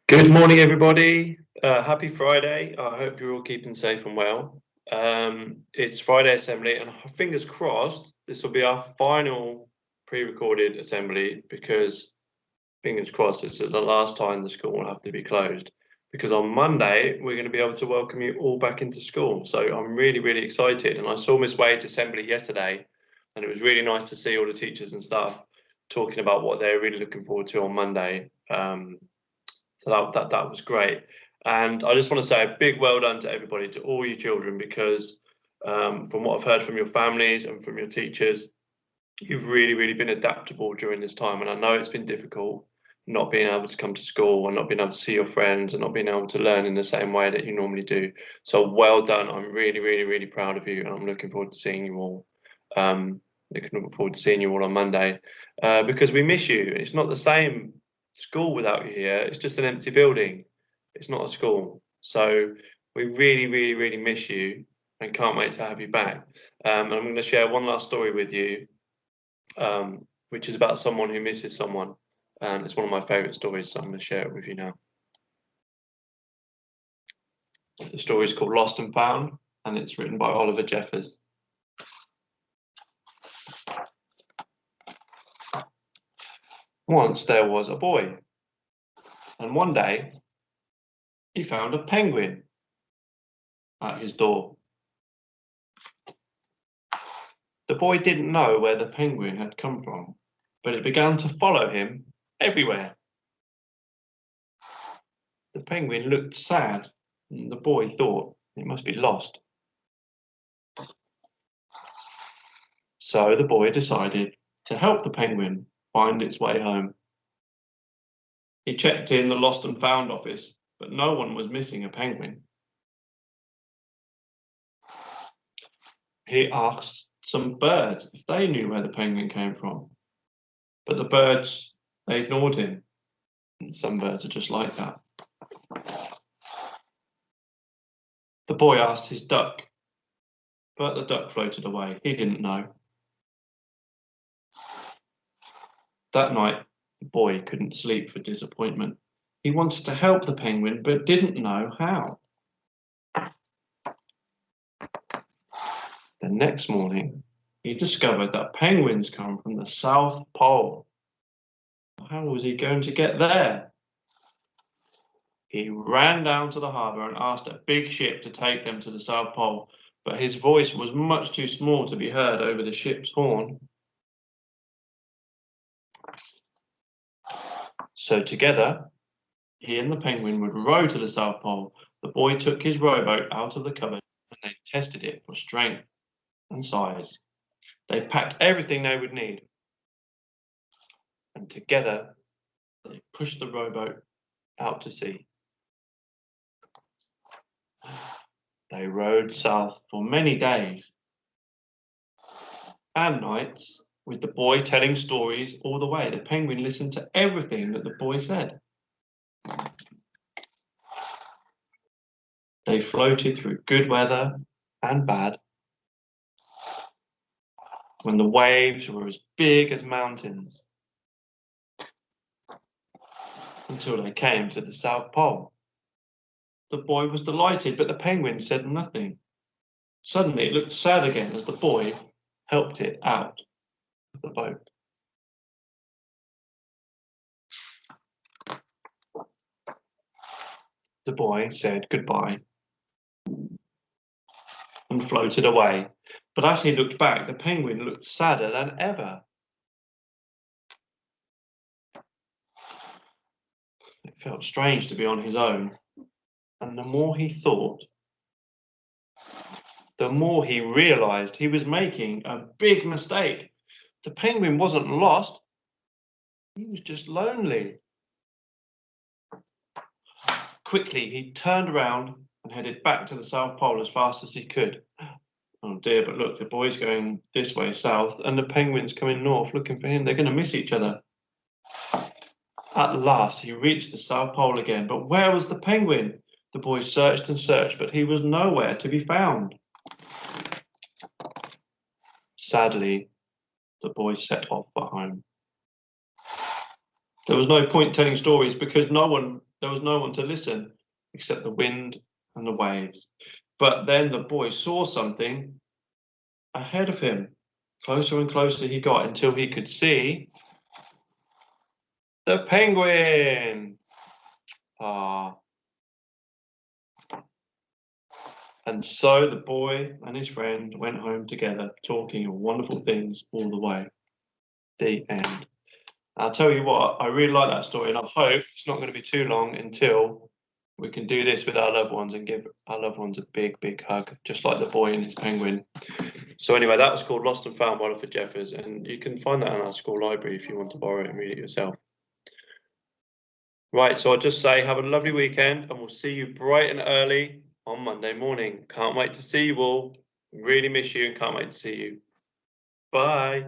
Good morning, everybody. Happy Friday. I hope you're all keeping safe and well. It's Friday assembly, and fingers crossed, this will be our final pre-recorded assembly because fingers crossed, it's the last time the school will have to be closed. Because on Monday, we're going to be able to welcome you all back into school. So I'm really, really excited. And I saw Miss Wade's assembly yesterday, and it was really nice to see all the teachers and staff talking about what they're really looking forward to on Monday. So that was great. And I just want to say a big well done to everybody, to all you children, because from what I've heard from your families and from your teachers, you've really, really been adaptable during this time. And I know it's been difficult not being able to come to school and not being able to see your friends and not being able to learn in the same way that you normally do. So well done. I'm really, really, really proud of you, and I'm looking forward to seeing you all. Looking forward to seeing you all on Monday because we miss you. It's not the same school without you here. It's just an empty building. It's not a school. So we really, really, really miss you and can't wait to have you back. And I'm going to share one last story with you, which is about someone who misses someone. And it's one of my favourite stories, so I'm going to share it with you now. The story is called Lost and Found, and it's written by Oliver Jeffers. Once there was a boy, and one day he found a penguin at his door. The boy didn't know where the penguin had come from, but it began to follow him everywhere. The penguin looked sad, and the boy thought it must be lost. So the boy decided to help the penguin find its way home. He checked in the Lost and Found office, but no one was missing a penguin. He asked some birds if they knew where the penguin came from, but the birds, they ignored him. And some birds are just like that. The boy asked his duck, but the duck floated away. He didn't know. That night, the boy couldn't sleep for disappointment. He wanted to help the penguin, but didn't know how. The next morning, he discovered that penguins come from the South Pole. How was he going to get there? He ran down to the harbour and asked a big ship to take them to the South Pole, but his voice was much too small to be heard over the ship's horn. So together, he and the penguin would row to the South Pole. The boy took his rowboat out of the cupboard and they tested it for strength and size. They packed everything they would need. And together, they pushed the rowboat out to sea. They rowed south for many days and nights, with the boy telling stories all the way. The penguin listened to everything that the boy said. They floated through good weather and bad, when the waves were as big as mountains, until they came to the South Pole. The boy was delighted, but the penguin said nothing. Suddenly it looked sad again as the boy helped it out of the boat. The boy said goodbye and floated away. But as he looked back, the penguin looked sadder than ever. It felt strange to be on his own, and the more he thought, the more he realized he was making a big mistake. The penguin wasn't lost, he was just lonely. Quickly, he turned around and headed back to the South Pole as fast as he could. Oh dear, but look, the boy's going this way south and the penguin's coming north looking for him. They're going to miss each other. At last, he reached the South Pole again, but where was the penguin? The boy searched and searched, but he was nowhere to be found. Sadly, the boy set off for home. There was no point telling stories because no one There was no one to listen except the wind and the waves. But then the boy saw something ahead of him. Closer and closer he got until he could see the penguin. Ah. And so the boy and his friend went home together, talking of wonderful things all the way. The end. I'll tell you what, I really like that story, and I hope it's not going to be too long until we can do this with our loved ones and give our loved ones a big, big hug, just like the boy and his penguin. So anyway, that was called Lost and Found by Oliver Jeffers, and you can find that in our school library if you want to borrow it and read it yourself. Right, so I'll just say have a lovely weekend, and we'll see you bright and early on Monday morning. Can't wait to see you all. Really miss you and can't wait to see you. Bye.